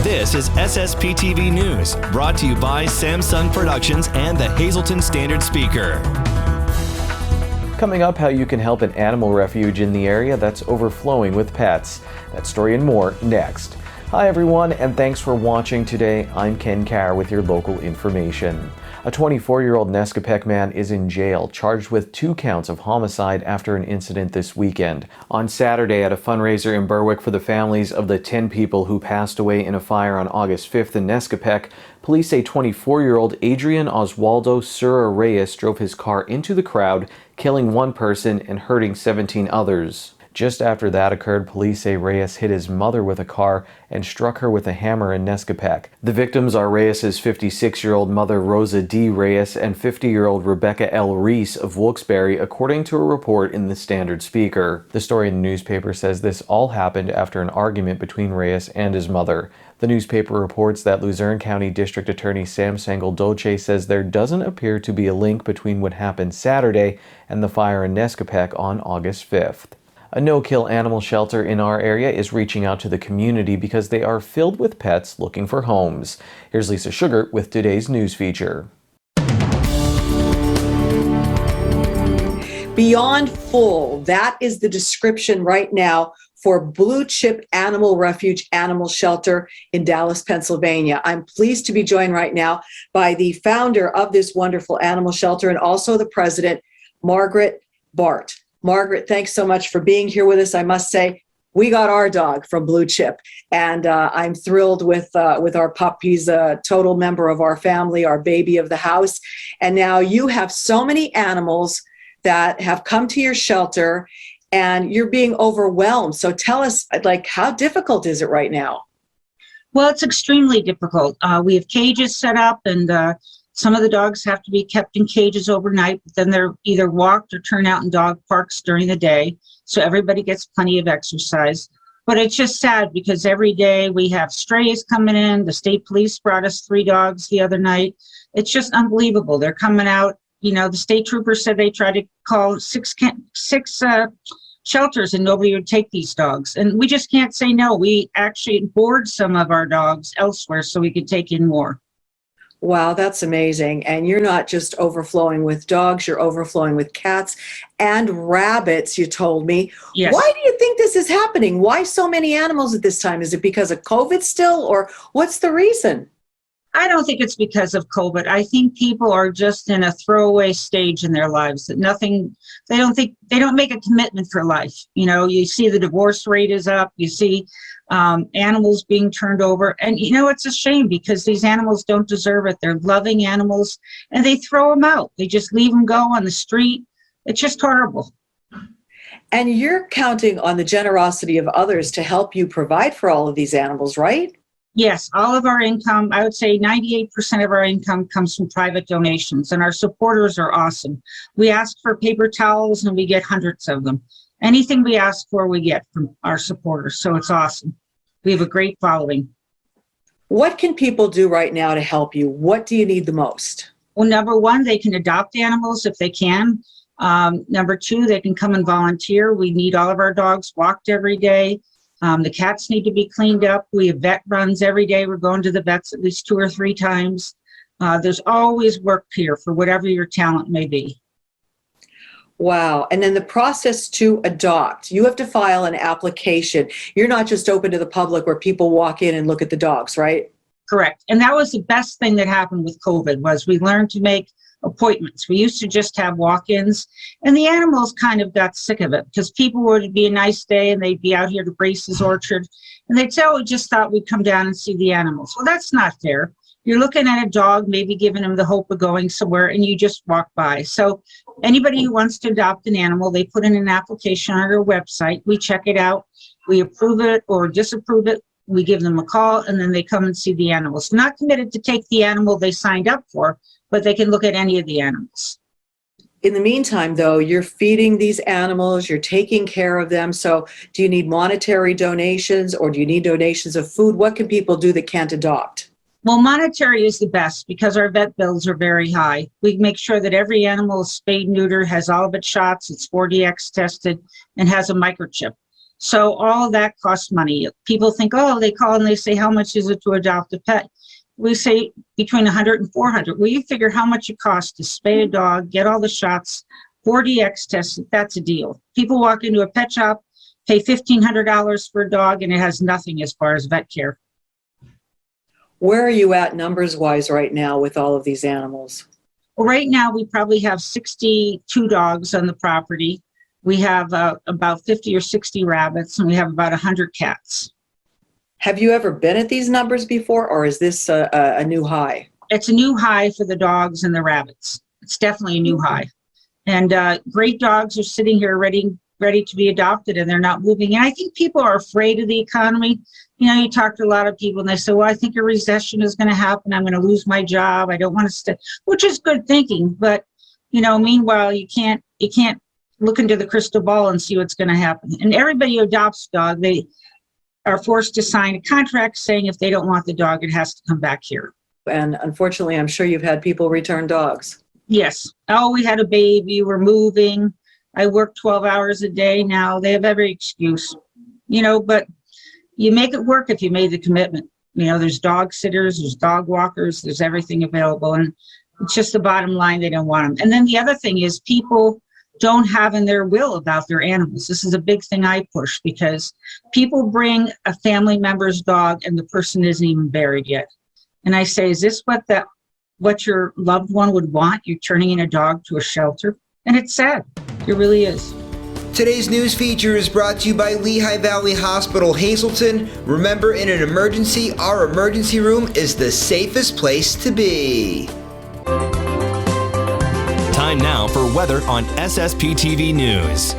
This is SSPTV News, brought to you by Samsung Productions and the Hazleton Standard Speaker. Coming up, how you can help an animal refuge in the area that's overflowing with pets. That story and more next. Hi everyone, and thanks for watching today. I'm Ken Carr with your local information. A 24-year-old Nescapec man is in jail, charged with 2 counts of homicide after an incident this weekend. On Saturday, at a fundraiser in Berwick for the families of the 10 people who passed away in a fire on August 5th in Nescapec, police say 24-year-old Adrian Oswaldo Sura Reyes drove his car into the crowd, killing 1 person and hurting 17 others. Just after that occurred, police say Reyes hit his mother with a car and struck her with a hammer in Nescapec. The victims are Reyes' 56-year-old mother Rosa D. Reyes and 50-year-old Rebecca L. Reese of Wilkes-Barre, according to a report in the Standard Speaker. The story in the newspaper says this all happened after an argument between Reyes and his mother. The newspaper reports that Luzerne County District Attorney Sam Sangel-Dolce says there doesn't appear to be a link between what happened Saturday and the fire in Nescapec on August 5th. A no-kill animal shelter in our area is reaching out to the community because they are filled with pets looking for homes. Here's Lisa Sugar with today's news feature. Beyond full, that is the description right now for Blue Chip Animal Refuge Animal Shelter in Dallas, Pennsylvania. I'm pleased to be joined right now by the founder of this wonderful animal shelter and also the president, Margaret Bart. Margaret, thanks so much for being here with us. I must say, we got our dog from Blue Chip, and I'm thrilled with our pup. He's a total member of our family, our baby of the house. And now you have so many animals that have come to your shelter, and you're being overwhelmed. So tell us, like, how difficult is it right now? Well, it's extremely difficult. We have cages set up, and some of the dogs have to be kept in cages overnight, but then they're either walked or turned out in dog parks during the day. So everybody gets plenty of exercise. But it's just sad because every day we have strays coming in. The state police brought us 3 dogs the other night. It's just unbelievable. They're coming out. You know, the state troopers said they tried to call six shelters and nobody would take these dogs. And we just can't say no. We actually board some of our dogs elsewhere so we could take in more. Wow, that's amazing. And you're not just overflowing with dogs, you're overflowing with cats and rabbits, you told me. Yes. Why do you think this is happening? Why so many animals at this time? Is it because of COVID still, or what's the reason? I don't think it's because of COVID. I think people are just in a throwaway stage in their lives that they don't make a commitment for life. You know, you see the divorce rate is up, you see animals being turned over. And, you know, it's a shame because these animals don't deserve it. They're loving animals and they throw them out. They just leave them go on the street. It's just horrible. And you're counting on the generosity of others to help you provide for all of these animals, right? Yes, all of our income, I would say 98% of our income comes from private donations, and our supporters are awesome. We ask for paper towels and we get hundreds of them. Anything we ask for, we get from our supporters, so it's awesome. We have a great following. What can people do right now to help you? What do you need the most? Well, number 1, they can adopt animals if they can. Number 2, they can come and volunteer. We need all of our dogs walked every day. The cats need to be cleaned up. We have vet runs every day. We're going to the vets at least 2 or 3 times. There's always work here for whatever your talent may be. Wow. And then the process to adopt, you have to file an application. You're not just open to the public where people walk in and look at the dogs, right? Correct. And that was the best thing that happened with COVID was we learned to make appointments. We used to just have walk-ins, and the animals kind of got sick of it because people would be a nice day and they'd be out here to Brace's Orchard and they'd say, oh, we just thought we'd come down and see the animals. Well, that's not fair. You're looking at a dog, maybe giving him the hope of going somewhere, and you just walk by. So anybody who wants to adopt an animal, they put in an application on our website. We check it out. We approve it or disapprove it. We give them a call, and then they come and see the animals. Not committed to take the animal they signed up for, but they can look at any of the animals. In the meantime, though, you're feeding these animals, you're taking care of them. So do you need monetary donations or do you need donations of food? What can people do that can't adopt? Well, monetary is the best because our vet bills are very high. We make sure that every animal is spayed, neutered, has all of its shots, it's 4DX tested, and has a microchip. So all of that costs money. People think, oh, they call and they say, how much is it to adopt a pet? We say between 100 and 400. Well, you figure how much it costs to spay a dog, get all the shots, 4DX tested, that's a deal. People walk into a pet shop, pay $1,500 for a dog, and it has nothing as far as vet care. Where are you at numbers-wise right now with all of these animals? Well, right now, we probably have 62 dogs on the property. We have about 50 or 60 rabbits, and we have about 100 cats. Have you ever been at these numbers before, or is this a new high? It's a new high for the dogs and the rabbits. It's definitely a new high. And great dogs are sitting here ready to be adopted, and they're not moving. And I think people are afraid of the economy. You know, you talk to a lot of people and they say, well, I think a recession is going to happen. I'm going to lose my job. I don't want to stay, which is good thinking. But, you know, meanwhile, you can't look into the crystal ball and see what's going to happen. And everybody who adopts a dog, they are forced to sign a contract saying if they don't want the dog, it has to come back here. And unfortunately, I'm sure you've had people return dogs. Yes. Oh, we had a baby. We're moving. I work 12 hours a day now. They have every excuse, you know, but you make it work if you made the commitment. You know, there's dog sitters, there's dog walkers, there's everything available. And it's just the bottom line, they don't want them. And then the other thing is people don't have in their will about their animals. This is a big thing I push because people bring a family member's dog and the person isn't even buried yet. And I say, is this what your loved one would want? You're turning in a dog to a shelter? And it's sad. It really is. Today's news feature is brought to you by Lehigh Valley Hospital, Hazleton. Remember, in an emergency, our emergency room is the safest place to be. Time now for weather on SSPTV News.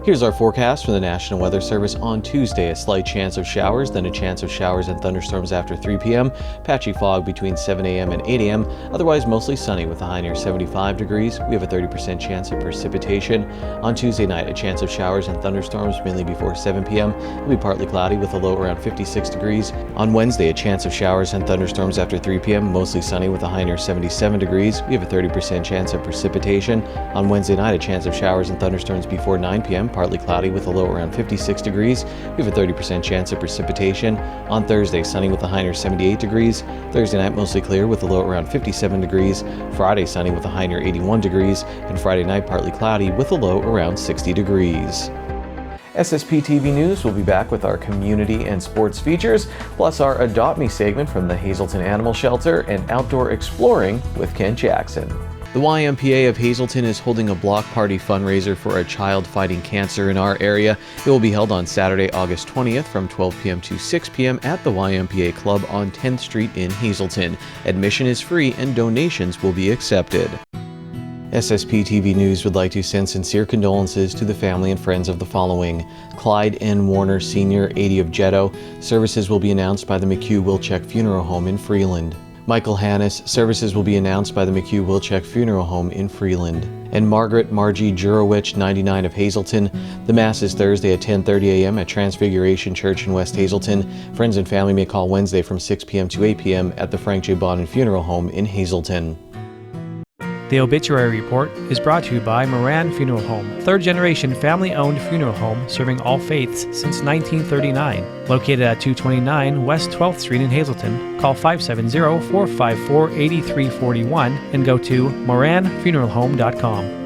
Here's our forecast from the National Weather Service on Tuesday. A slight chance of showers, then a chance of showers and thunderstorms after 3 p.m. Patchy fog between 7 a.m. and 8 a.m. Otherwise mostly sunny with a high near 75 degrees. We have a 30% chance of precipitation. On Tuesday night, a chance of showers and thunderstorms mainly before 7 p.m. It'll be partly cloudy with a low around 56 degrees. On Wednesday, a chance of showers and thunderstorms after 3 p.m. Mostly sunny with a high near 77 degrees. We have a 30% chance of precipitation. On Wednesday night, a chance of showers and thunderstorms before 9 p.m. Partly cloudy with a low around 56 degrees. We have a 30% chance of precipitation. On Thursday, sunny with a high near 78 degrees. Thursday night, mostly clear with a low around 57 degrees. Friday, sunny with a high near 81 degrees. And Friday night, partly cloudy with a low around 60 degrees. SSPTV News will be back with our community and sports features, plus our Adopt Me segment from the Hazleton Animal Shelter and Outdoor Exploring with Ken Jackson. The YMPA of Hazleton is holding a block party fundraiser for a child fighting cancer in our area. It will be held on Saturday, August 20th from 12 p.m. to 6 p.m. at the YMPA Club on 10th Street in Hazleton. Admission is free and donations will be accepted. SSPTV News would like to send sincere condolences to the family and friends of the following. Clyde N. Warner Sr., 80 of Jetto. Services will be announced by the McHugh-Wilczek Funeral Home in Freeland. Michael Hannes. Services will be announced by the McHugh-Wilczek Funeral Home in Freeland. And Margie Jurowicz, 99 of Hazleton. The Mass is Thursday at 10:30 a.m. at Transfiguration Church in West Hazleton. Friends and family may call Wednesday from 6 p.m. to 8 p.m. at the Frank J. Bonin Funeral Home in Hazleton. The obituary report is brought to you by Moran Funeral Home, third-generation family-owned funeral home serving all faiths since 1939. Located at 229 West 12th Street in Hazleton, call 570-454-8341 and go to moranfuneralhome.com.